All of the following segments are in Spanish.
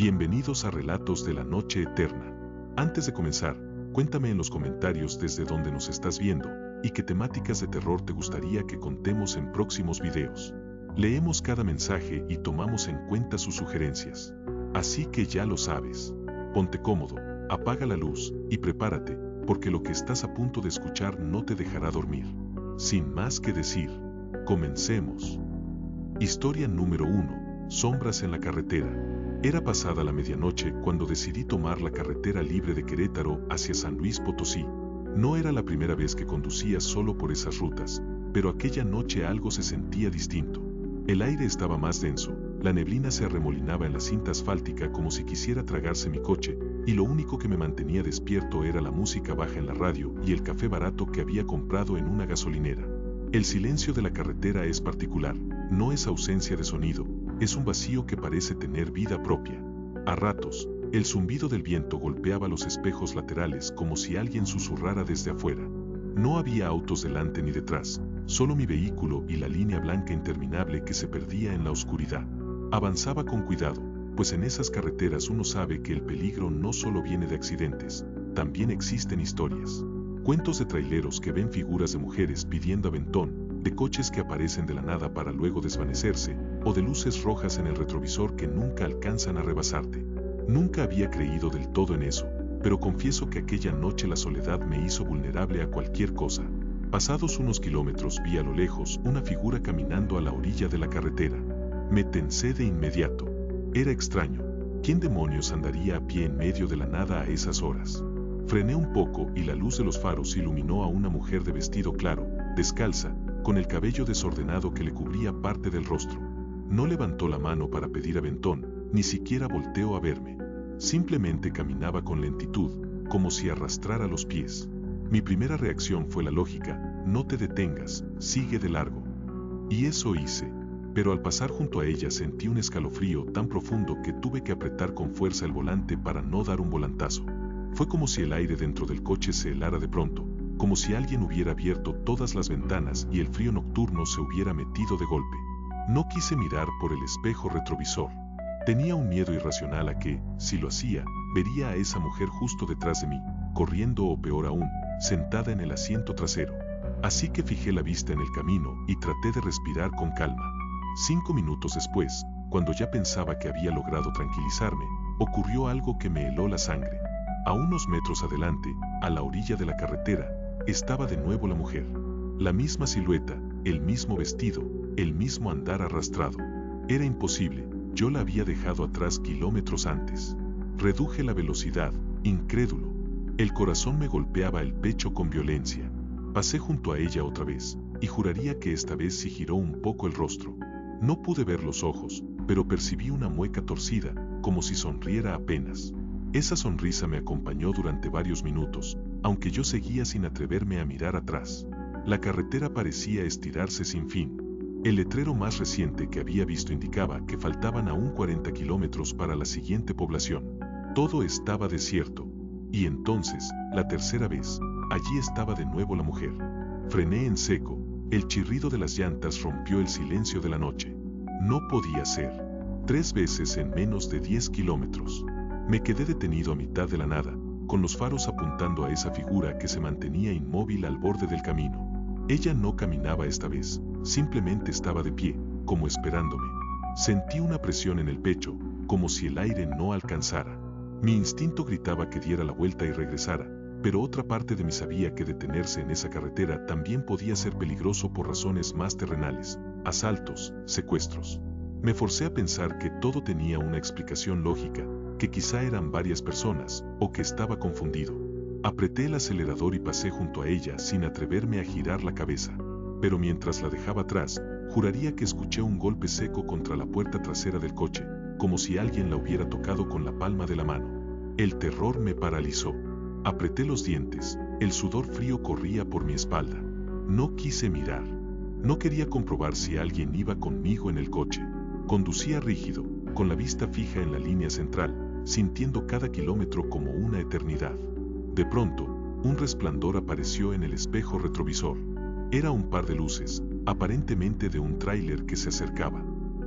Bienvenidos a Relatos de la Noche Eterna. Antes de comenzar, cuéntame en los comentarios desde dónde nos estás viendo y qué temáticas de terror te gustaría que contemos en próximos videos. Leemos cada mensaje y tomamos en cuenta sus sugerencias. Así que ya lo sabes. Ponte cómodo, apaga la luz y prepárate, porque lo que estás a punto de escuchar no te dejará dormir. Sin más que decir, comencemos. Historia número 1. Sombras en la carretera. Era pasada la medianoche cuando decidí tomar la carretera libre de Querétaro hacia San Luis Potosí. No era la primera vez que conducía solo por esas rutas, pero aquella noche algo se sentía distinto. El aire estaba más denso, la neblina se arremolinaba en la cinta asfáltica como si quisiera tragarse mi coche, y lo único que me mantenía despierto era la música baja en la radio y el café barato que había comprado en una gasolinera. El silencio de la carretera es particular, no es ausencia de sonido, es un vacío que parece tener vida propia. A ratos, el zumbido del viento golpeaba los espejos laterales como si alguien susurrara desde afuera. No había autos delante ni detrás, solo mi vehículo y la línea blanca interminable que se perdía en la oscuridad. Avanzaba con cuidado, pues en esas carreteras uno sabe que el peligro no solo viene de accidentes, también existen historias. Cuentos de traileros que ven figuras de mujeres pidiendo aventón, de coches que aparecen de la nada para luego desvanecerse, o de luces rojas en el retrovisor que nunca alcanzan a rebasarte. Nunca había creído del todo en eso, pero confieso que aquella noche la soledad me hizo vulnerable a cualquier cosa. Pasados unos kilómetros vi a lo lejos una figura caminando a la orilla de la carretera. Me tensé de inmediato. Era extraño. ¿Quién demonios andaría a pie en medio de la nada a esas horas? Frené un poco y la luz de los faros iluminó a una mujer de vestido claro, descalza, con el cabello desordenado que le cubría parte del rostro. No levantó la mano para pedir aventón, ni siquiera volteó a verme. Simplemente caminaba con lentitud, como si arrastrara los pies. Mi primera reacción fue la lógica: no te detengas, sigue de largo. Y eso hice, pero al pasar junto a ella sentí un escalofrío tan profundo que tuve que apretar con fuerza el volante para no dar un volantazo. Fue como si el aire dentro del coche se helara de pronto, como si alguien hubiera abierto todas las ventanas y el frío nocturno se hubiera metido de golpe. No quise mirar por el espejo retrovisor. Tenía un miedo irracional a que, si lo hacía, vería a esa mujer justo detrás de mí, corriendo o peor aún, sentada en el asiento trasero. Así que fijé la vista en el camino y traté de respirar con calma. 5 minutos después, cuando ya pensaba que había logrado tranquilizarme, ocurrió algo que me heló la sangre. A unos metros adelante, a la orilla de la carretera, estaba de nuevo la mujer. La misma silueta, el mismo vestido, el mismo andar arrastrado. Era imposible, yo la había dejado atrás kilómetros antes. Reduje la velocidad, incrédulo. El corazón me golpeaba el pecho con violencia. Pasé junto a ella otra vez, y juraría que esta vez sí giró un poco el rostro. No pude ver los ojos, pero percibí una mueca torcida, como si sonriera apenas. Esa sonrisa me acompañó durante varios minutos, aunque yo seguía sin atreverme a mirar atrás. La carretera parecía estirarse sin fin. El letrero más reciente que había visto indicaba que faltaban aún 40 kilómetros para la siguiente población. Todo estaba desierto. Y entonces, la tercera vez, allí estaba de nuevo la mujer. Frené en seco. El chirrido de las llantas rompió el silencio de la noche. No podía ser. 3 veces en menos de 10 kilómetros. Me quedé detenido a mitad de la nada, con los faros apuntando a esa figura que se mantenía inmóvil al borde del camino. Ella no caminaba esta vez, simplemente estaba de pie, como esperándome. Sentí una presión en el pecho, como si el aire no alcanzara. Mi instinto gritaba que diera la vuelta y regresara, pero otra parte de mí sabía que detenerse en esa carretera también podía ser peligroso por razones más terrenales: asaltos, secuestros. Me forcé a pensar que todo tenía una explicación lógica, que quizá eran varias personas, o que estaba confundido. Apreté el acelerador y pasé junto a ella sin atreverme a girar la cabeza. Pero mientras la dejaba atrás, juraría que escuché un golpe seco contra la puerta trasera del coche, como si alguien la hubiera tocado con la palma de la mano. El terror me paralizó. Apreté los dientes, el sudor frío corría por mi espalda. No quise mirar. No quería comprobar si alguien iba conmigo en el coche. Conducía rígido, con la vista fija en la línea central, sintiendo cada kilómetro como una eternidad. De pronto, un resplandor apareció en el espejo retrovisor. Era un par de luces, aparentemente de un tráiler que se acercaba.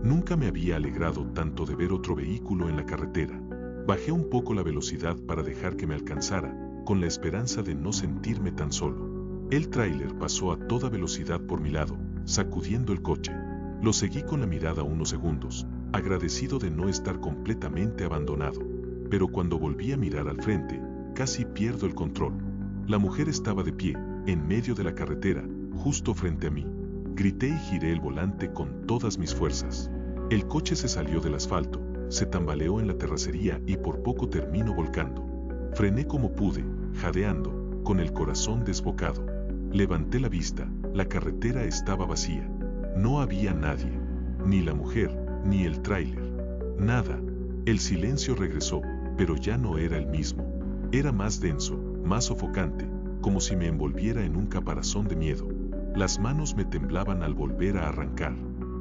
Nunca me había alegrado tanto de ver otro vehículo en la carretera. Bajé un poco la velocidad para dejar que me alcanzara, con la esperanza de no sentirme tan solo. El tráiler pasó a toda velocidad por mi lado, sacudiendo el coche. Lo seguí con la mirada unos segundos, agradecido de no estar completamente abandonado. Pero cuando volví a mirar al frente, casi pierdo el control. La mujer estaba de pie, en medio de la carretera, justo frente a mí. Grité y giré el volante con todas mis fuerzas. El coche se salió del asfalto, se tambaleó en la terracería y por poco terminó volcando. Frené como pude, jadeando, con el corazón desbocado. Levanté la vista, la carretera estaba vacía. No había nadie, ni la mujer, ni el tráiler. Nada. El silencio regresó, pero ya no era el mismo. Era más denso, más sofocante, como si me envolviera en un caparazón de miedo. Las manos me temblaban al volver a arrancar.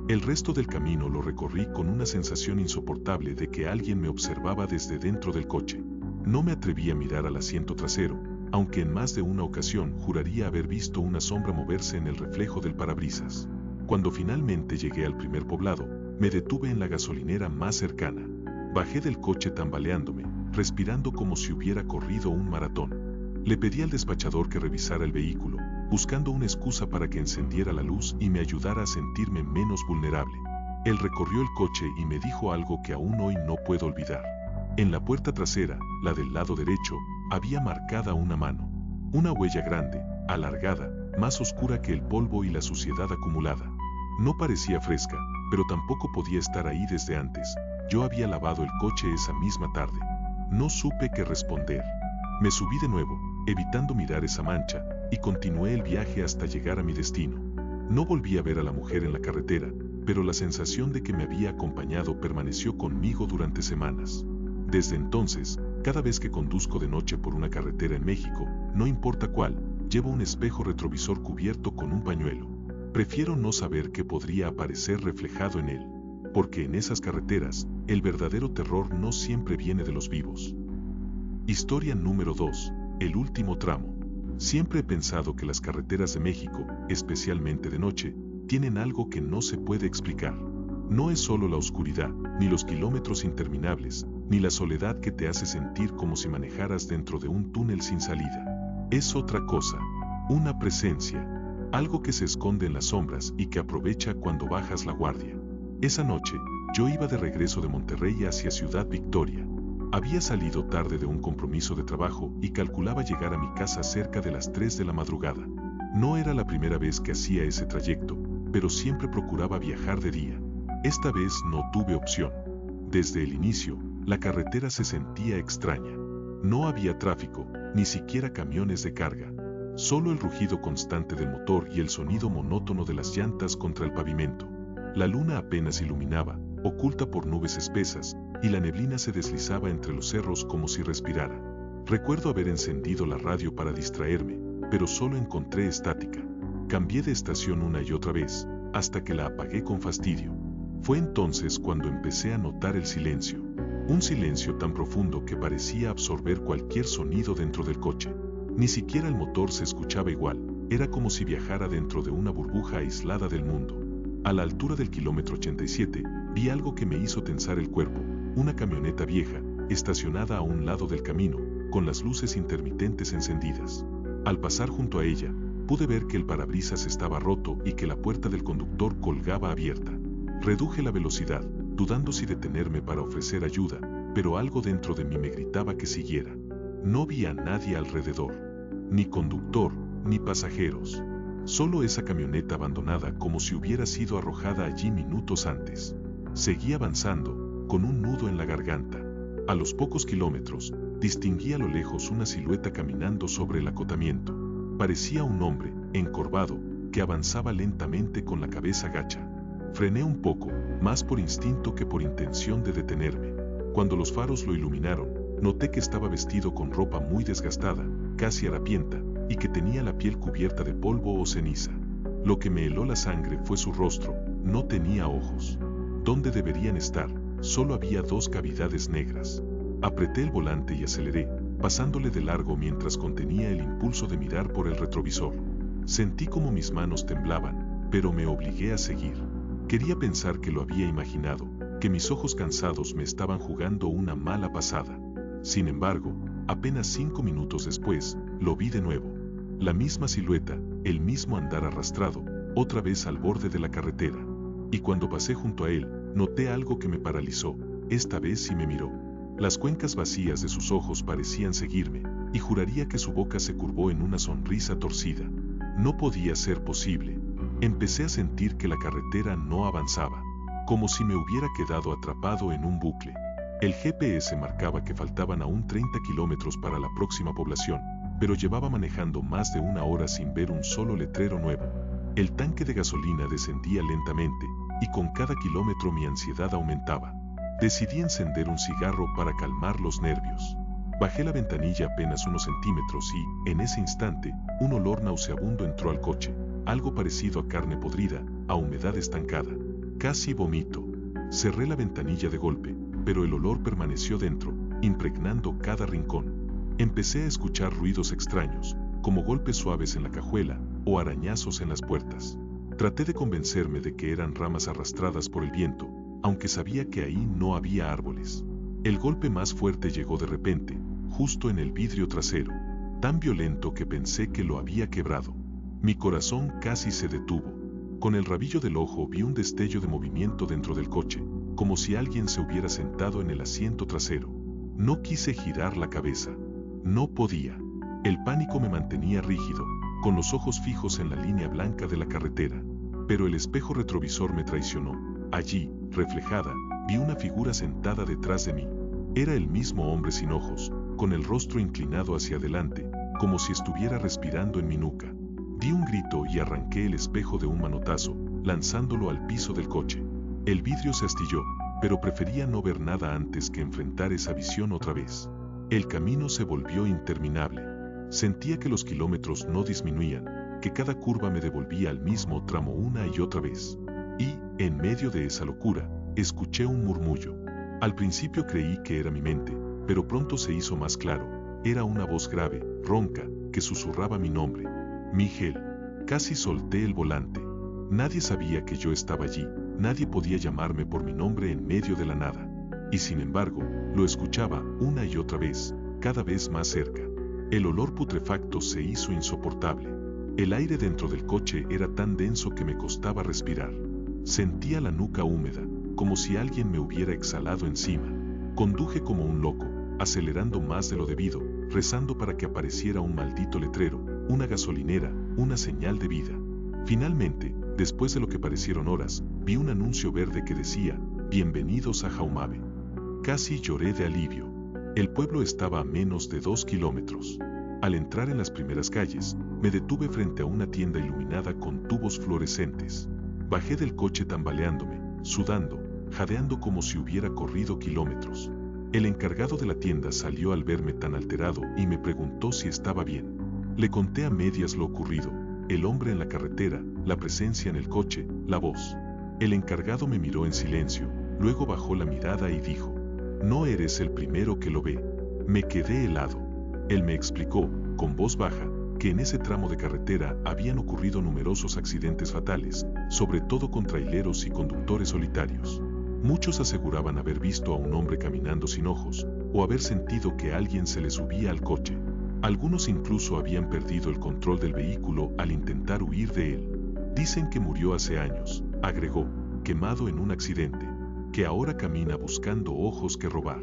El resto del camino lo recorrí con una sensación insoportable de que alguien me observaba desde dentro del coche. No me atreví a mirar al asiento trasero, aunque en más de una ocasión juraría haber visto una sombra moverse en el reflejo del parabrisas. Cuando finalmente llegué al primer poblado, me detuve en la gasolinera más cercana. Bajé del coche tambaleándome, respirando como si hubiera corrido un maratón. Le pedí al despachador que revisara el vehículo, buscando una excusa para que encendiera la luz y me ayudara a sentirme menos vulnerable. Él recorrió el coche y me dijo algo que aún hoy no puedo olvidar. En la puerta trasera, la del lado derecho, había marcada una mano. Una huella grande, alargada, más oscura que el polvo y la suciedad acumulada. No parecía fresca, pero tampoco podía estar ahí desde antes. Yo había lavado el coche esa misma tarde. No supe qué responder. Me subí de nuevo, evitando mirar esa mancha, y continué el viaje hasta llegar a mi destino. No volví a ver a la mujer en la carretera, pero la sensación de que me había acompañado permaneció conmigo durante semanas. Desde entonces, cada vez que conduzco de noche por una carretera en México, no importa cuál, llevo un espejo retrovisor cubierto con un pañuelo. Prefiero no saber qué podría aparecer reflejado en él, porque en esas carreteras, el verdadero terror no siempre viene de los vivos. Historia número 2. El último tramo. Siempre he pensado que las carreteras de México, especialmente de noche, tienen algo que no se puede explicar. No es solo la oscuridad, ni los kilómetros interminables, ni la soledad que te hace sentir como si manejaras dentro de un túnel sin salida. Es otra cosa, una presencia, algo que se esconde en las sombras y que aprovecha cuando bajas la guardia. Esa noche, yo iba de regreso de Monterrey hacia Ciudad Victoria. Había salido tarde de un compromiso de trabajo y calculaba llegar a mi casa cerca de las 3 de la madrugada. No era la primera vez que hacía ese trayecto, pero siempre procuraba viajar de día. Esta vez no tuve opción. Desde el inicio, la carretera se sentía extraña. No había tráfico, ni siquiera camiones de carga. Solo el rugido constante del motor y el sonido monótono de las llantas contra el pavimento. La luna apenas iluminaba, oculta por nubes espesas, y la neblina se deslizaba entre los cerros como si respirara. Recuerdo haber encendido la radio para distraerme, pero solo encontré estática. Cambié de estación una y otra vez, hasta que la apagué con fastidio. Fue entonces cuando empecé a notar el silencio. Un silencio tan profundo que parecía absorber cualquier sonido dentro del coche. Ni siquiera el motor se escuchaba igual, era como si viajara dentro de una burbuja aislada del mundo. A la altura del kilómetro 87, vi algo que me hizo tensar el cuerpo, una camioneta vieja, estacionada a un lado del camino, con las luces intermitentes encendidas. Al pasar junto a ella, pude ver que el parabrisas estaba roto y que la puerta del conductor colgaba abierta. Reduje la velocidad, dudando si detenerme para ofrecer ayuda, pero algo dentro de mí me gritaba que siguiera. No vi a nadie alrededor, ni conductor, ni pasajeros. Solo esa camioneta abandonada como si hubiera sido arrojada allí minutos antes. Seguí avanzando, con un nudo en la garganta. A los pocos kilómetros, distinguí a lo lejos una silueta caminando sobre el acotamiento. Parecía un hombre, encorvado, que avanzaba lentamente con la cabeza gacha. Frené un poco, más por instinto que por intención de detenerme. Cuando los faros lo iluminaron, noté que estaba vestido con ropa muy desgastada, casi harapienta, y que tenía la piel cubierta de polvo o ceniza. Lo que me heló la sangre fue su rostro, no tenía ojos. ¿Dónde deberían estar? Solo había 2 cavidades negras. Apreté el volante y aceleré, pasándole de largo mientras contenía el impulso de mirar por el retrovisor. Sentí como mis manos temblaban, pero me obligué a seguir. Quería pensar que lo había imaginado, que mis ojos cansados me estaban jugando una mala pasada. Sin embargo, apenas 5 minutos después, lo vi de nuevo. La misma silueta, el mismo andar arrastrado, otra vez al borde de la carretera. Y cuando pasé junto a él, noté algo que me paralizó. Esta vez sí me miró. Las cuencas vacías de sus ojos parecían seguirme, y juraría que su boca se curvó en una sonrisa torcida. No podía ser posible. Empecé a sentir que la carretera no avanzaba, como si me hubiera quedado atrapado en un bucle. El GPS marcaba que faltaban aún 30 kilómetros para la próxima población, pero llevaba manejando más de una hora sin ver un solo letrero nuevo. El tanque de gasolina descendía lentamente, y con cada kilómetro mi ansiedad aumentaba. Decidí encender un cigarro para calmar los nervios. Bajé la ventanilla apenas unos centímetros y, en ese instante, un olor nauseabundo entró al coche, algo parecido a carne podrida, a humedad estancada. Casi vomito. Cerré la ventanilla de golpe, pero el olor permaneció dentro, impregnando cada rincón. Empecé a escuchar ruidos extraños, como golpes suaves en la cajuela o arañazos en las puertas. Traté de convencerme de que eran ramas arrastradas por el viento, aunque sabía que ahí no había árboles. El golpe más fuerte llegó de repente, justo en el vidrio trasero, tan violento que pensé que lo había quebrado. Mi corazón casi se detuvo. Con el rabillo del ojo vi un destello de movimiento dentro del coche, como si alguien se hubiera sentado en el asiento trasero. No quise girar la cabeza. No podía. El pánico me mantenía rígido, con los ojos fijos en la línea blanca de la carretera. Pero el espejo retrovisor me traicionó. Allí, reflejada, vi una figura sentada detrás de mí. Era el mismo hombre sin ojos, con el rostro inclinado hacia adelante, como si estuviera respirando en mi nuca. Di un grito y arranqué el espejo de un manotazo, lanzándolo al piso del coche. El vidrio se astilló, pero prefería no ver nada antes que enfrentar esa visión otra vez. El camino se volvió interminable. Sentía que los kilómetros no disminuían, que cada curva me devolvía al mismo tramo una y otra vez. Y, en medio de esa locura, escuché un murmullo. Al principio creí que era mi mente, pero pronto se hizo más claro. Era una voz grave, ronca, que susurraba mi nombre. Miguel. Casi solté el volante. Nadie sabía que yo estaba allí, nadie podía llamarme por mi nombre en medio de la nada. Y sin embargo, lo escuchaba una y otra vez, cada vez más cerca. El olor putrefacto se hizo insoportable. El aire dentro del coche era tan denso que me costaba respirar. Sentía la nuca húmeda, como si alguien me hubiera exhalado encima. Conduje como un loco, acelerando más de lo debido, rezando para que apareciera un maldito letrero, una gasolinera, una señal de vida. Finalmente, después de lo que parecieron horas, vi un anuncio verde que decía, «Bienvenidos a Jaumave». Casi lloré de alivio. El pueblo estaba a menos de 2 kilómetros. Al entrar en las primeras calles, me detuve frente a una tienda iluminada con tubos fluorescentes. Bajé del coche tambaleándome, sudando, jadeando como si hubiera corrido kilómetros. El encargado de la tienda salió al verme tan alterado y me preguntó si estaba bien. Le conté a medias lo ocurrido, el hombre en la carretera, la presencia en el coche, la voz. El encargado me miró en silencio, luego bajó la mirada y dijo, «No eres el primero que lo ve». Me quedé helado. Él me explicó, con voz baja, que en ese tramo de carretera habían ocurrido numerosos accidentes fatales, sobre todo con traileros y conductores solitarios. Muchos aseguraban haber visto a un hombre caminando sin ojos, o haber sentido que alguien se le subía al coche. Algunos incluso habían perdido el control del vehículo al intentar huir de él. Dicen que murió hace años, agregó, quemado en un accidente, que ahora camina buscando ojos que robar.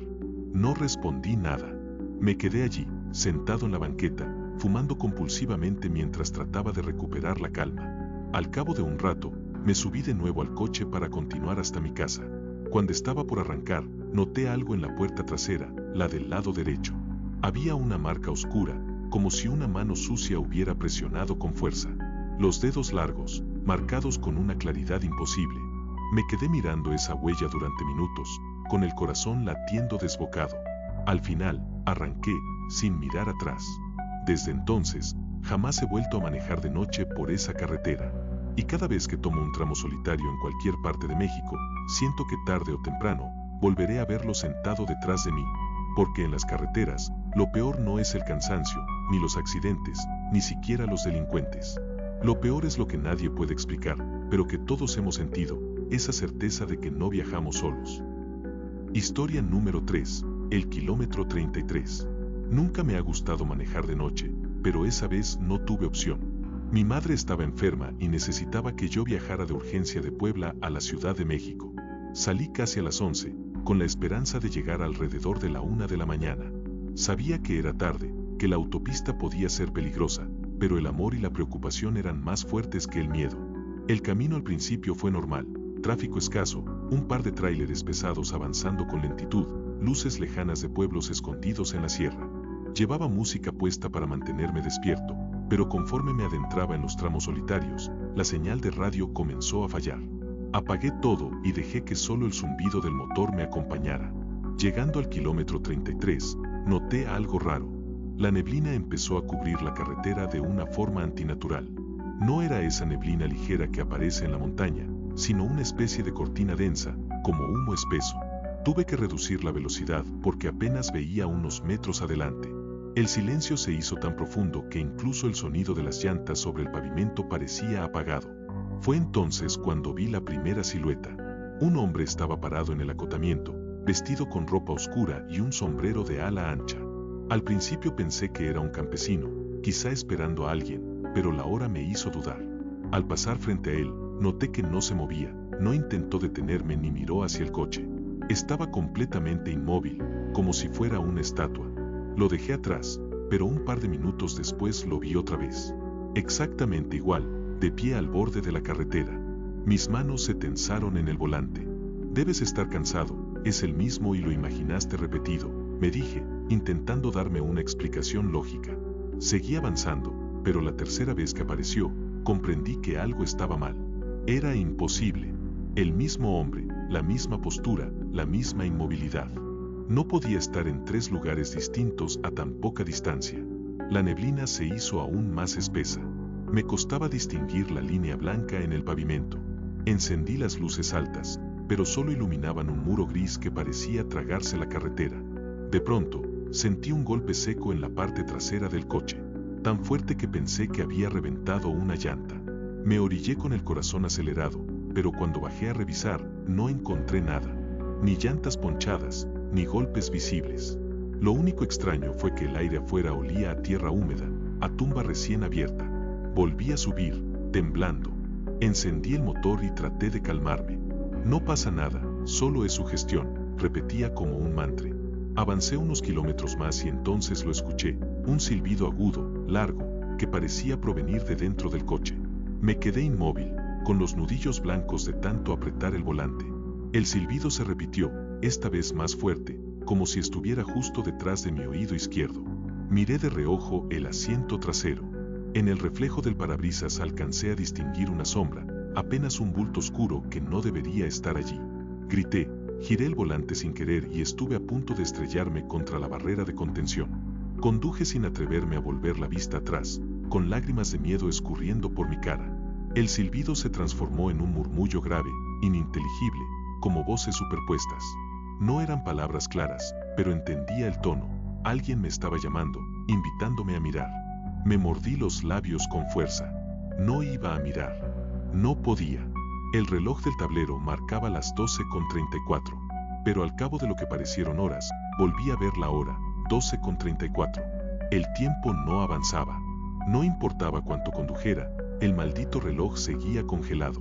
No respondí nada. Me quedé allí, sentado en la banqueta, fumando compulsivamente mientras trataba de recuperar la calma. Al cabo de un rato, me subí de nuevo al coche para continuar hasta mi casa. Cuando estaba por arrancar, noté algo en la puerta trasera, la del lado derecho. Había una marca oscura, como si una mano sucia hubiera presionado con fuerza. Los dedos largos, marcados con una claridad imposible. Me quedé mirando esa huella durante minutos, con el corazón latiendo desbocado. Al final, arranqué, sin mirar atrás. Desde entonces, jamás he vuelto a manejar de noche por esa carretera. Y cada vez que tomo un tramo solitario en cualquier parte de México, siento que tarde o temprano, volveré a verlo sentado detrás de mí. Porque en las carreteras, lo peor no es el cansancio, ni los accidentes, ni siquiera los delincuentes. Lo peor es lo que nadie puede explicar, pero que todos hemos sentido, esa certeza de que no viajamos solos. Historia número 3. El kilómetro 33. Nunca me ha gustado manejar de noche, pero esa vez no tuve opción. Mi madre estaba enferma y necesitaba que yo viajara de urgencia de Puebla a la Ciudad de México. Salí casi a las 11, con la esperanza de llegar alrededor de la 1 de la mañana. Sabía que era tarde, que la autopista podía ser peligrosa, pero el amor y la preocupación eran más fuertes que el miedo. El camino al principio fue normal, tráfico escaso, un par de tráileres pesados avanzando con lentitud, luces lejanas de pueblos escondidos en la sierra. Llevaba música puesta para mantenerme despierto, pero conforme me adentraba en los tramos solitarios, la señal de radio comenzó a fallar. Apagué todo y dejé que solo el zumbido del motor me acompañara. Llegando al kilómetro 33, noté algo raro. La neblina empezó a cubrir la carretera de una forma antinatural. No era esa neblina ligera que aparece en la montaña, sino una especie de cortina densa, como humo espeso. Tuve que reducir la velocidad porque apenas veía unos metros adelante. El silencio se hizo tan profundo que incluso el sonido de las llantas sobre el pavimento parecía apagado. Fue entonces cuando vi la primera silueta. Un hombre estaba parado en el acotamiento, vestido con ropa oscura y un sombrero de ala ancha. Al principio pensé que era un campesino, quizá esperando a alguien, pero la hora me hizo dudar. Al pasar frente a él, noté que no se movía, no intentó detenerme ni miró hacia el coche. Estaba completamente inmóvil, como si fuera una estatua. Lo dejé atrás, pero un par de minutos después lo vi otra vez. Exactamente igual, de pie al borde de la carretera. Mis manos se tensaron en el volante. Debes estar cansado, es el mismo y lo imaginaste repetido, me dije, intentando darme una explicación lógica. Seguí avanzando, pero la tercera vez que apareció, comprendí que algo estaba mal. Era imposible. El mismo hombre, la misma postura, la misma inmovilidad. No podía estar en tres lugares distintos a tan poca distancia. La neblina se hizo aún más espesa. Me costaba distinguir la línea blanca en el pavimento. Encendí las luces altas, pero solo iluminaban un muro gris que parecía tragarse la carretera. De pronto, sentí un golpe seco en la parte trasera del coche, tan fuerte que pensé que había reventado una llanta. Me orillé con el corazón acelerado, pero cuando bajé a revisar, no encontré nada. Ni llantas ponchadas, ni golpes visibles. Lo único extraño fue que el aire afuera olía a tierra húmeda, a tumba recién abierta. Volví a subir, temblando. Encendí el motor y traté de calmarme. No pasa nada, solo es sugestión, repetía como un mantra. Avancé unos kilómetros más y entonces lo escuché, un silbido agudo, largo, que parecía provenir de dentro del coche. Me quedé inmóvil, con los nudillos blancos de tanto apretar el volante. El silbido se repitió, esta vez más fuerte, como si estuviera justo detrás de mi oído izquierdo. Miré de reojo el asiento trasero. En el reflejo del parabrisas alcancé a distinguir una sombra, apenas un bulto oscuro que no debería estar allí. Grité, giré el volante sin querer y estuve a punto de estrellarme contra la barrera de contención. Conduje sin atreverme a volver la vista atrás, con lágrimas de miedo escurriendo por mi cara. El silbido se transformó en un murmullo grave, ininteligible, como voces superpuestas. No eran palabras claras, pero entendía el tono. Alguien me estaba llamando, invitándome a mirar. Me mordí los labios con fuerza. No iba a mirar. No podía. El reloj del tablero marcaba las 12:34, pero al cabo de lo que parecieron horas, volví a ver la hora, 12:34. El tiempo no avanzaba. No importaba cuánto condujera, el maldito reloj seguía congelado.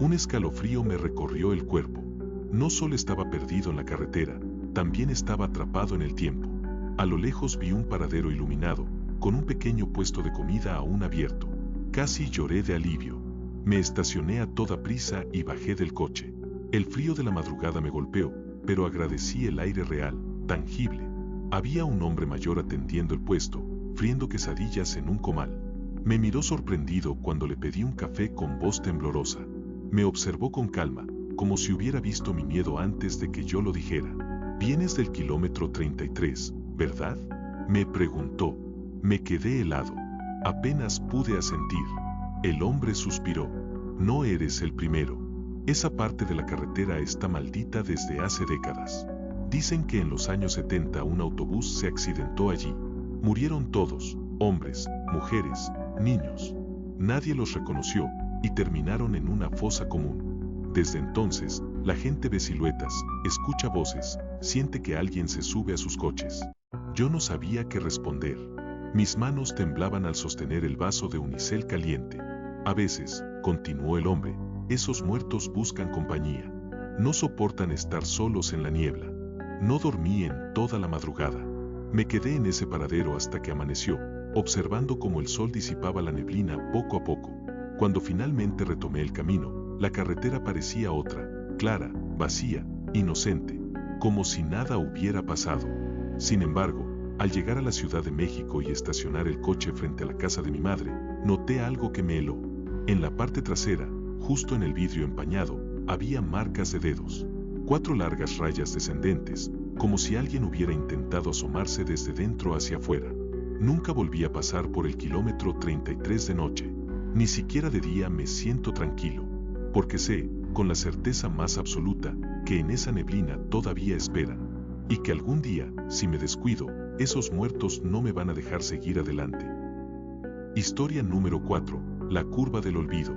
Un escalofrío me recorrió el cuerpo. No solo estaba perdido en la carretera, también estaba atrapado en el tiempo. A lo lejos vi un paradero iluminado, con un pequeño puesto de comida aún abierto. Casi lloré de alivio. Me estacioné a toda prisa y bajé del coche. El frío de la madrugada me golpeó, pero agradecí el aire real, tangible. Había un hombre mayor atendiendo el puesto, friendo quesadillas en un comal. Me miró sorprendido cuando le pedí un café con voz temblorosa. Me observó con calma, como si hubiera visto mi miedo antes de que yo lo dijera. «Vienes del kilómetro 33, ¿verdad?», me preguntó. Me quedé helado. Apenas pude asentir. El hombre suspiró. «No eres el primero. Esa parte de la carretera está maldita desde hace décadas. Dicen que en los años 70 un autobús se accidentó allí. Murieron todos, hombres, mujeres, niños. Nadie los reconoció y terminaron en una fosa común. Desde entonces, la gente ve siluetas, escucha voces, siente que alguien se sube a sus coches. Yo no sabía qué responder. Mis manos temblaban al sostener el vaso de unicel caliente. A veces, continuó el hombre, esos muertos buscan compañía. No soportan estar solos en la niebla. No dormí en toda la madrugada. Me quedé en ese paradero hasta que amaneció, observando cómo el sol disipaba la neblina poco a poco. Cuando finalmente retomé el camino, la carretera parecía otra, clara, vacía, inocente, como si nada hubiera pasado. Sin embargo, al llegar a la Ciudad de México y estacionar el coche frente a la casa de mi madre, noté algo que me heló. En la parte trasera, justo en el vidrio empañado, había marcas de dedos. 4 largas rayas descendentes, como si alguien hubiera intentado asomarse desde dentro hacia afuera. Nunca volví a pasar por el kilómetro 33 de noche. Ni siquiera de día me siento tranquilo, porque sé, con la certeza más absoluta, que en esa neblina todavía esperan, y que algún día, si me descuido, esos muertos no me van a dejar seguir adelante. Historia número 4. La curva del olvido.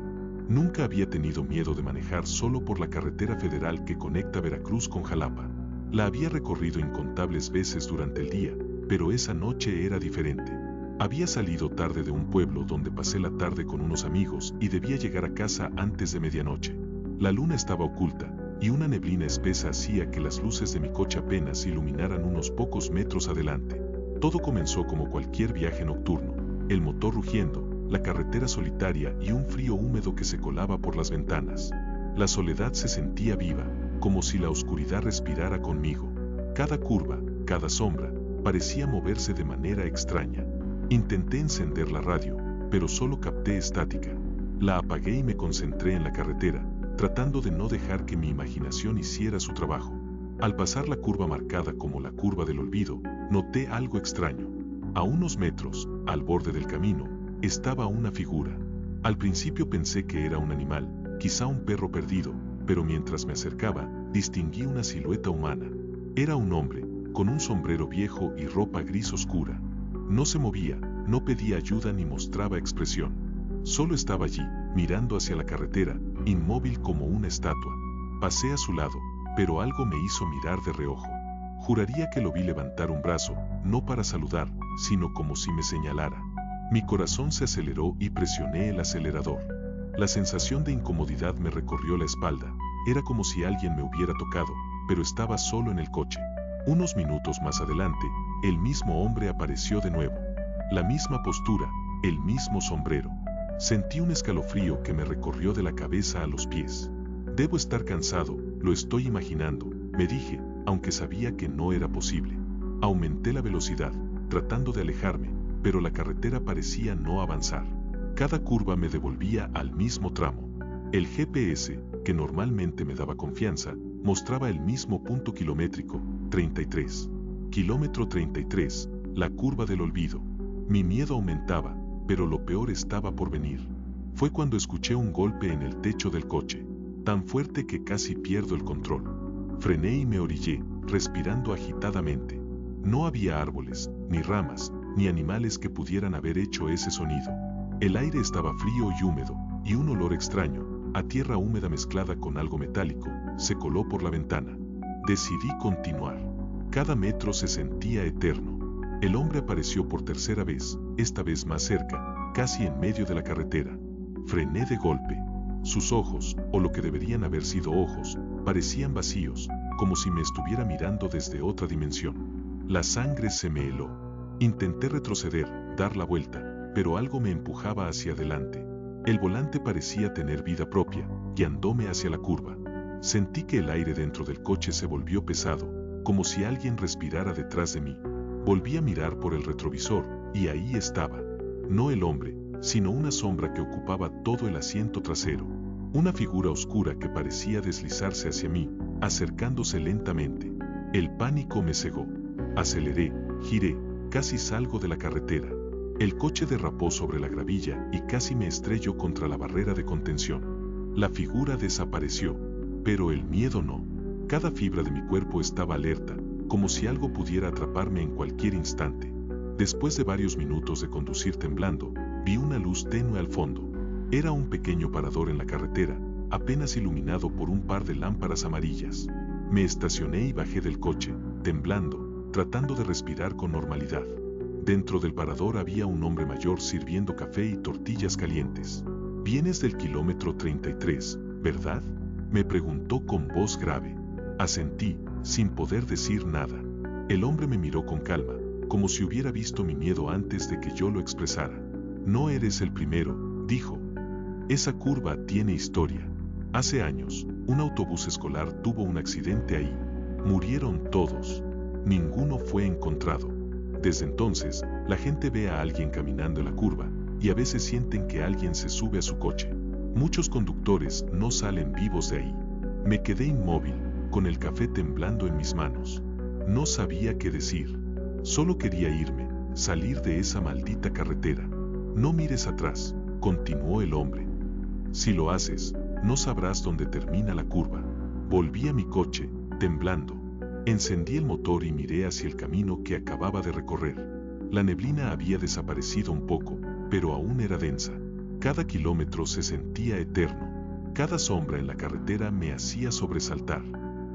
Nunca había tenido miedo de manejar solo por la carretera federal que conecta Veracruz con Jalapa. La había recorrido incontables veces durante el día, pero esa noche era diferente. Había salido tarde de un pueblo donde pasé la tarde con unos amigos y debía llegar a casa antes de medianoche. La luna estaba oculta, y una neblina espesa hacía que las luces de mi coche apenas iluminaran unos pocos metros adelante. Todo comenzó como cualquier viaje nocturno, el motor rugiendo, la carretera solitaria y un frío húmedo que se colaba por las ventanas. La soledad se sentía viva, como si la oscuridad respirara conmigo. Cada curva, cada sombra, parecía moverse de manera extraña. Intenté encender la radio, pero solo capté estática. La apagué y me concentré en la carretera, tratando de no dejar que mi imaginación hiciera su trabajo. Al pasar la curva marcada como la curva del olvido, noté algo extraño. A unos metros, al borde del camino, estaba una figura. Al principio pensé que era un animal, quizá un perro perdido, pero mientras me acercaba, distinguí una silueta humana. Era un hombre, con un sombrero viejo y ropa gris oscura. No se movía, no pedía ayuda ni mostraba expresión. Solo estaba allí, mirando hacia la carretera, inmóvil como una estatua. Pasé a su lado, pero algo me hizo mirar de reojo. Juraría que lo vi levantar un brazo, no para saludar, sino como si me señalara. Mi corazón se aceleró y presioné el acelerador. La sensación de incomodidad me recorrió la espalda. Era como si alguien me hubiera tocado, pero estaba solo en el coche. Unos minutos más adelante, el mismo hombre apareció de nuevo. La misma postura, el mismo sombrero. Sentí un escalofrío que me recorrió de la cabeza a los pies. Debo estar cansado, lo estoy imaginando, me dije, aunque sabía que no era posible. Aumenté la velocidad, tratando de alejarme, pero la carretera parecía no avanzar. Cada curva me devolvía al mismo tramo. El GPS, que normalmente me daba confianza, mostraba el mismo punto kilométrico, 33. Kilómetro 33, la curva del olvido. Mi miedo aumentaba, pero lo peor estaba por venir. Fue cuando escuché un golpe en el techo del coche, tan fuerte que casi pierdo el control. Frené y me orillé, respirando agitadamente. No había árboles, ni ramas, ni animales que pudieran haber hecho ese sonido. El aire estaba frío y húmedo, y un olor extraño, a tierra húmeda mezclada con algo metálico, se coló por la ventana. Decidí continuar. Cada metro se sentía eterno. El hombre apareció por tercera vez, esta vez más cerca, casi en medio de la carretera. Frené de golpe. Sus ojos, o lo que deberían haber sido ojos, parecían vacíos, como si me estuviera mirando desde otra dimensión. La sangre se me heló. Intenté retroceder, dar la vuelta, pero algo me empujaba hacia adelante. El volante parecía tener vida propia, guiándome hacia la curva. Sentí que el aire dentro del coche se volvió pesado, como si alguien respirara detrás de mí. Volví a mirar por el retrovisor, y ahí estaba. No el hombre, sino una sombra que ocupaba todo el asiento trasero. Una figura oscura que parecía deslizarse hacia mí, acercándose lentamente. El pánico me cegó. Aceleré, giré, casi salgo de la carretera. El coche derrapó sobre la gravilla y casi me estrelló contra la barrera de contención. La figura desapareció, pero el miedo no. Cada fibra de mi cuerpo estaba alerta, como si algo pudiera atraparme en cualquier instante. Después de varios minutos de conducir temblando, vi una luz tenue al fondo. Era un pequeño parador en la carretera, apenas iluminado por un par de lámparas amarillas. Me estacioné y bajé del coche, temblando, tratando de respirar con normalidad. Dentro del parador había un hombre mayor sirviendo café y tortillas calientes. «Vienes del kilómetro 33, ¿verdad?», me preguntó con voz grave. Asentí, sin poder decir nada. El hombre me miró con calma, como si hubiera visto mi miedo antes de que yo lo expresara. «No eres el primero», dijo. «Esa curva tiene historia. Hace años, un autobús escolar tuvo un accidente ahí. Murieron todos. Ninguno fue encontrado. Desde entonces, la gente ve a alguien caminando en la curva, y a veces sienten que alguien se sube a su coche. Muchos conductores no salen vivos de ahí». Me quedé inmóvil, con el café temblando en mis manos. No sabía qué decir. Solo quería irme, salir de esa maldita carretera. «No mires atrás», continuó el hombre. «Si lo haces, no sabrás dónde termina la curva». Volví a mi coche, temblando. Encendí el motor y miré hacia el camino que acababa de recorrer. La neblina había desaparecido un poco, pero aún era densa. Cada kilómetro se sentía eterno. Cada sombra en la carretera me hacía sobresaltar.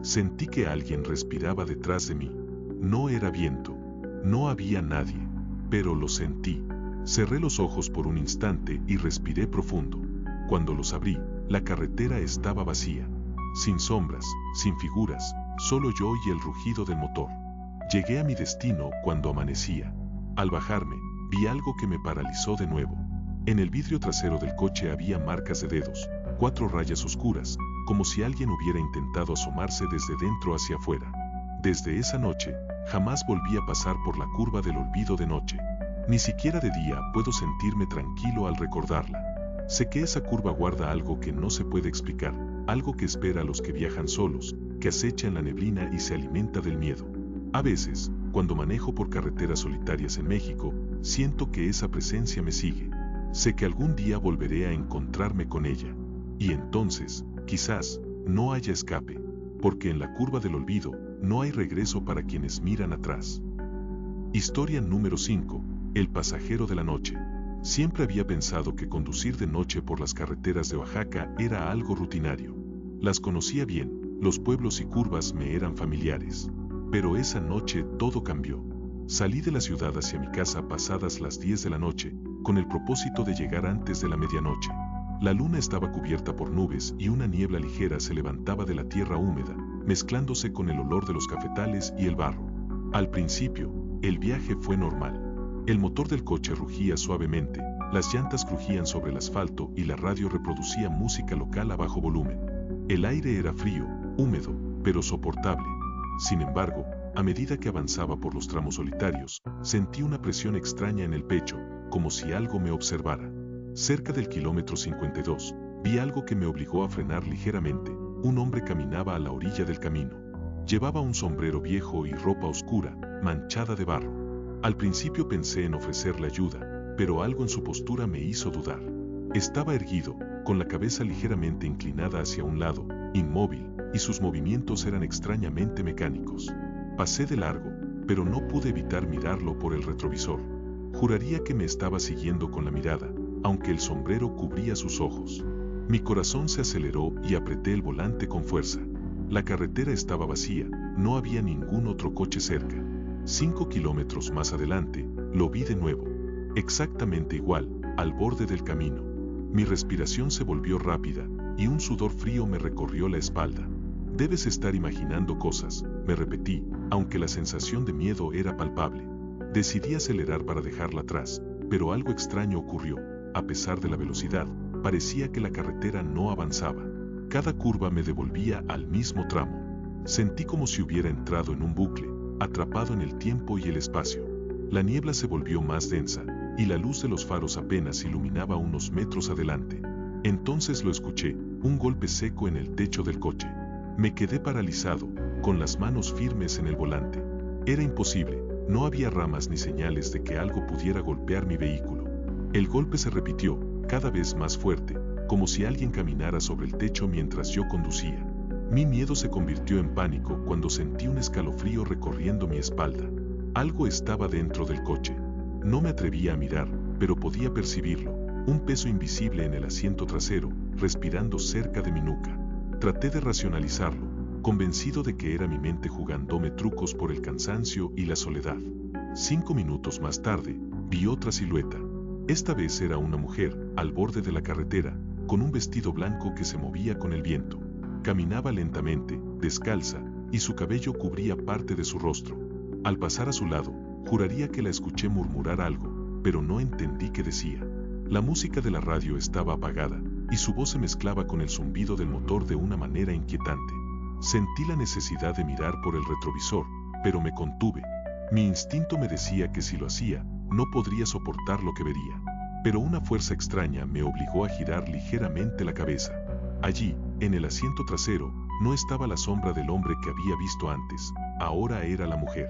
Sentí que alguien respiraba detrás de mí. No era viento. No había nadie. Pero lo sentí. Cerré los ojos por un instante y respiré profundo. Cuando los abrí, la carretera estaba vacía. Sin sombras, sin figuras, solo yo y el rugido del motor. Llegué a mi destino cuando amanecía. Al bajarme, vi algo que me paralizó de nuevo. En el vidrio trasero del coche había marcas de dedos, 4 rayas oscuras, como si alguien hubiera intentado asomarse desde dentro hacia afuera. Desde esa noche, jamás volví a pasar por la curva del olvido de noche. Ni siquiera de día puedo sentirme tranquilo al recordarla. Sé que esa curva guarda algo que no se puede explicar, algo que espera a los que viajan solos, que acecha en la neblina y se alimenta del miedo. A veces, cuando manejo por carreteras solitarias en México, siento que esa presencia me sigue. Sé que algún día volveré a encontrarme con ella. Y entonces, quizás, no haya escape, porque en la curva del olvido no hay regreso para quienes miran atrás. Historia número 5. El pasajero de la noche. Siempre había pensado que conducir de noche por las carreteras de Oaxaca era algo rutinario. Las conocía bien, los pueblos y curvas me eran familiares. Pero esa noche todo cambió. Salí de la ciudad hacia mi casa pasadas las 10 de la noche, con el propósito de llegar antes de la medianoche. La luna estaba cubierta por nubes y una niebla ligera se levantaba de la tierra húmeda, mezclándose con el olor de los cafetales y el barro. Al principio, el viaje fue normal. El motor del coche rugía suavemente, las llantas crujían sobre el asfalto y la radio reproducía música local a bajo volumen. El aire era frío, húmedo, pero soportable. Sin embargo, a medida que avanzaba por los tramos solitarios, sentí una presión extraña en el pecho, como si algo me observara. Cerca del kilómetro 52, vi algo que me obligó a frenar ligeramente. Un hombre caminaba a la orilla del camino. Llevaba un sombrero viejo y ropa oscura, manchada de barro. Al principio pensé en ofrecerle ayuda, pero algo en su postura me hizo dudar. Estaba erguido, con la cabeza ligeramente inclinada hacia un lado, inmóvil, y sus movimientos eran extrañamente mecánicos. Pasé de largo, pero no pude evitar mirarlo por el retrovisor. Juraría que me estaba siguiendo con la mirada, aunque el sombrero cubría sus ojos. Mi corazón se aceleró y apreté el volante con fuerza. La carretera estaba vacía, no había ningún otro coche cerca. 5 kilómetros más adelante, lo vi de nuevo. Exactamente igual, al borde del camino. Mi respiración se volvió rápida, y un sudor frío me recorrió la espalda. Debes estar imaginando cosas, me repetí, aunque la sensación de miedo era palpable. Decidí acelerar para dejarla atrás, pero algo extraño ocurrió. A pesar de la velocidad, parecía que la carretera no avanzaba. Cada curva me devolvía al mismo tramo. Sentí como si hubiera entrado en un bucle, atrapado en el tiempo y el espacio. La niebla se volvió más densa, y la luz de los faros apenas iluminaba unos metros adelante. Entonces lo escuché, un golpe seco en el techo del coche. Me quedé paralizado, con las manos firmes en el volante. Era imposible, no había ramas ni señales de que algo pudiera golpear mi vehículo. El golpe se repitió, cada vez más fuerte, como si alguien caminara sobre el techo mientras yo conducía. Mi miedo se convirtió en pánico cuando sentí un escalofrío recorriendo mi espalda. Algo estaba dentro del coche. No me atrevía a mirar, pero podía percibirlo. Un peso invisible en el asiento trasero, respirando cerca de mi nuca. Traté de racionalizarlo, convencido de que era mi mente jugándome trucos por el cansancio y la soledad. 5 minutos más tarde, vi otra silueta. Esta vez era una mujer, al borde de la carretera, con un vestido blanco que se movía con el viento. Caminaba lentamente, descalza, y su cabello cubría parte de su rostro. Al pasar a su lado, juraría que la escuché murmurar algo, pero no entendí qué decía. La música de la radio estaba apagada, y su voz se mezclaba con el zumbido del motor de una manera inquietante. Sentí la necesidad de mirar por el retrovisor, pero me contuve. Mi instinto me decía que si lo hacía, no podría soportar lo que vería. Pero una fuerza extraña me obligó a girar ligeramente la cabeza. Allí, en el asiento trasero, no estaba la sombra del hombre que había visto antes, ahora era la mujer.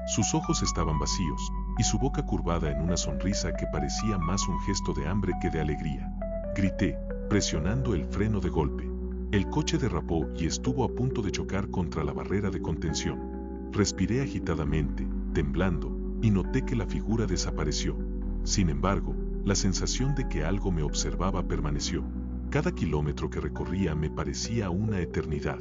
Sus ojos estaban vacíos, y su boca curvada en una sonrisa que parecía más un gesto de hambre que de alegría. Grité, presionando el freno de golpe. El coche derrapó y estuvo a punto de chocar contra la barrera de contención. Respiré agitadamente, temblando, y noté que la figura desapareció. Sin embargo, la sensación de que algo me observaba permaneció. Cada kilómetro que recorría me parecía una eternidad.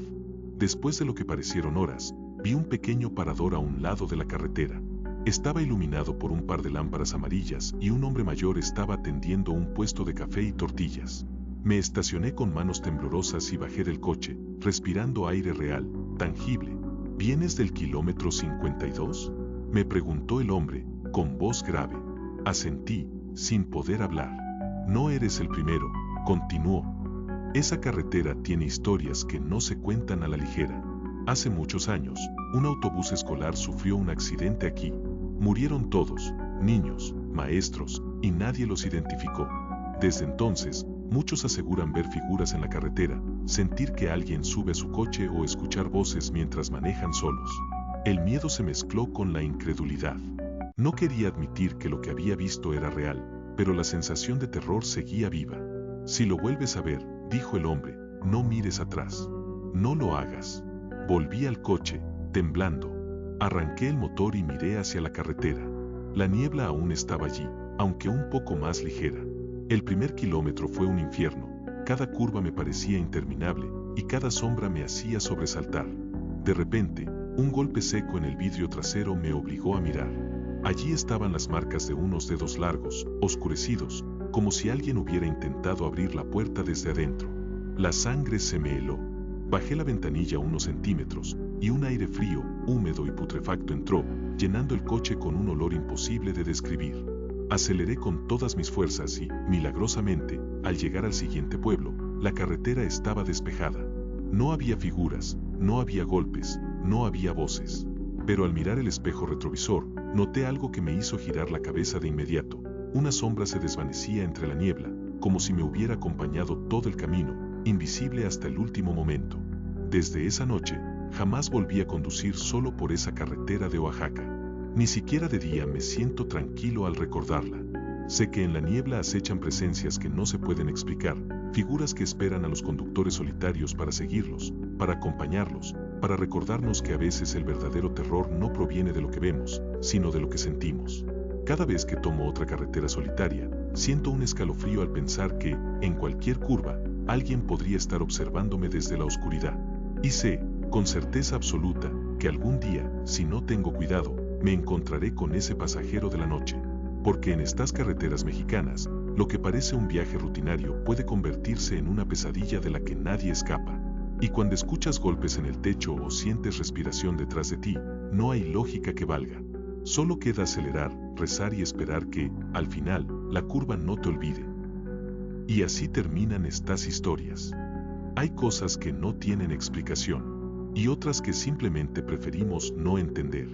Después de lo que parecieron horas, vi un pequeño parador a un lado de la carretera. Estaba iluminado por un par de lámparas amarillas y un hombre mayor estaba atendiendo un puesto de café y tortillas. Me estacioné con manos temblorosas y bajé del coche, respirando aire real, tangible. ¿Vienes del kilómetro 52? Me preguntó el hombre, con voz grave. Asentí, sin poder hablar. No eres el primero, continuó. Esa carretera tiene historias que no se cuentan a la ligera. Hace muchos años, un autobús escolar sufrió un accidente aquí. Murieron todos, niños, maestros, y nadie los identificó. Desde entonces, muchos aseguran ver figuras en la carretera, sentir que alguien sube a su coche o escuchar voces mientras manejan solos. El miedo se mezcló con la incredulidad. No quería admitir que lo que había visto era real, pero la sensación de terror seguía viva. Si lo vuelves a ver, dijo el hombre, no mires atrás. No lo hagas. Volví al coche, temblando. Arranqué el motor y miré hacia la carretera. La niebla aún estaba allí, aunque un poco más ligera. El primer kilómetro fue un infierno. Cada curva me parecía interminable, y cada sombra me hacía sobresaltar. De repente, un golpe seco en el vidrio trasero me obligó a mirar. Allí estaban las marcas de unos dedos largos, oscurecidos, como si alguien hubiera intentado abrir la puerta desde adentro. La sangre se me heló. Bajé la ventanilla unos centímetros, y un aire frío, húmedo y putrefacto entró, llenando el coche con un olor imposible de describir. Aceleré con todas mis fuerzas y, milagrosamente, al llegar al siguiente pueblo, la carretera estaba despejada. No había figuras, no había golpes, no había voces. Pero al mirar el espejo retrovisor, noté algo que me hizo girar la cabeza de inmediato. Una sombra se desvanecía entre la niebla, como si me hubiera acompañado todo el camino, invisible hasta el último momento. Desde esa noche, jamás volví a conducir solo por esa carretera de Oaxaca. Ni siquiera de día me siento tranquilo al recordarla. Sé que en la niebla acechan presencias que no se pueden explicar, figuras que esperan a los conductores solitarios para seguirlos, para acompañarlos, para recordarnos que a veces el verdadero terror no proviene de lo que vemos, sino de lo que sentimos. Cada vez que tomo otra carretera solitaria, siento un escalofrío al pensar que, en cualquier curva, alguien podría estar observándome desde la oscuridad. Y sé, con certeza absoluta, que algún día, si no tengo cuidado, me encontraré con ese pasajero de la noche. Porque en estas carreteras mexicanas, lo que parece un viaje rutinario puede convertirse en una pesadilla de la que nadie escapa. Y cuando escuchas golpes en el techo o sientes respiración detrás de ti, no hay lógica que valga. Solo queda acelerar, rezar y esperar que, al final, la curva no te olvide. Y así terminan estas historias. Hay cosas que no tienen explicación, y otras que simplemente preferimos no entender.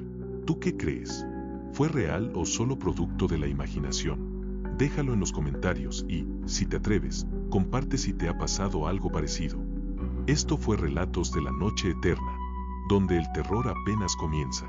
¿Tú qué crees? ¿Fue real o solo producto de la imaginación? Déjalo en los comentarios y, si te atreves, comparte si te ha pasado algo parecido. Esto fue Relatos de la Noche Eterna, donde el terror apenas comienza.